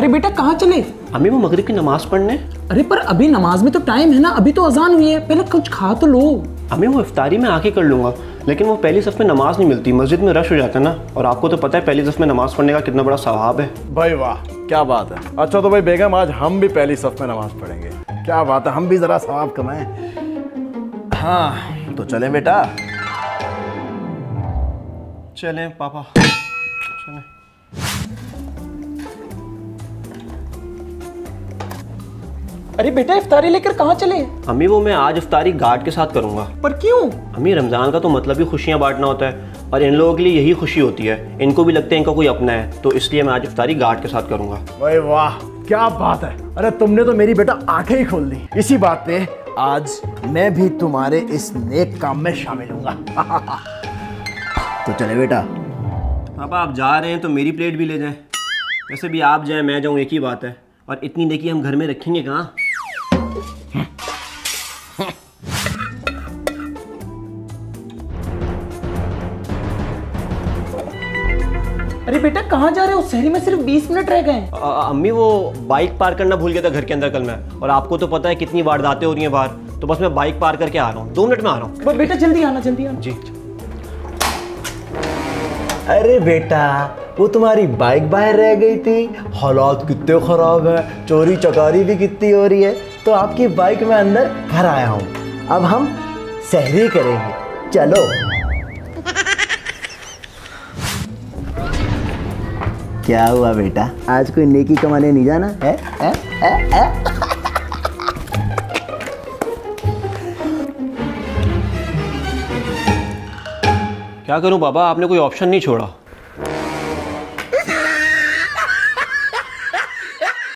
अरे बेटा कहाँ चले? अम्मी वो मगरिब की नमाज पढ़ने। अरे पर अभी नमाज में तो टाइम है ना, अभी तो अजान हुई है, पहले कुछ खा तो लो। अम्मी वो इफ्तारी में आके कर लूँगा, लेकिन वो पहली सफ़ में नमाज नहीं मिलती, मस्जिद में रश हो जाता है ना, और आपको तो पता है पहली सफ़ में नमाज पढ़ने का कितना बड़ा सवाब है। भाई वाह क्या बात है। अच्छा तो भाई बेगम आज हम भी पहली सफ़ में नमाज पढ़ेंगे। क्या बात है, हम भी ज़रा सवाब कमाएं। हाँ तो चलें बेटा। चलें पापा चलें। अरे बेटा इफ्तारी लेकर कहाँ चले? अम्मी वो मैं आज इफ्तारी गार्ड के साथ करूँगा। पर क्यों? अम्मी रमज़ान का तो मतलब ही खुशियाँ बांटना होता है, और इन लोगों के लिए यही खुशी होती है, इनको भी लगता है इनका कोई अपना है, तो इसलिए मैं आज इफ्तारी गार्ड के साथ करूँगा। भाई वाह क्या बात है। अरे तुमने तो मेरी बेटा आंखें ही खोल दी। इसी बात पे आज मैं भी तुम्हारे इस नेक काम में शामिल हूँगा। तो चले बेटा। पापा आप जा रहे हैं तो मेरी प्लेट भी ले जाएं, वैसे भी आप जाएं मैं जाऊं एक ही बात है, और इतनी नेकी हम घर में रखेंगे कहाँ। अरे बेटा कहाँ जा रहे हो? शहरी में सिर्फ 20 मिनट रह गए। अम्मी वो बाइक पार करना भूल गया था घर के अंदर कल मैं, और आपको तो पता है कितनी वारदातें हो रही हैं बाहर, तो बस मैं बाइक पार करके आ रहा हूँ, 2 मिनट में आ रहा हूँ। बेटा जल्दी आना जल्दी आना। जी। अरे बेटा वो तुम्हारी बाइक बाहर रह गई थी, हालात कितने खराब है, चोरी चकारी भी कितनी हो रही है, तो आपकी बाइक में अंदर भर आया हूँ। अब हम सहरी करेंगे, चलो। क्या हुआ बेटा, आज कोई नेकी कमाने नहीं जाना है? क्या करूं बाबा, आपने कोई ऑप्शन नहीं छोड़ा।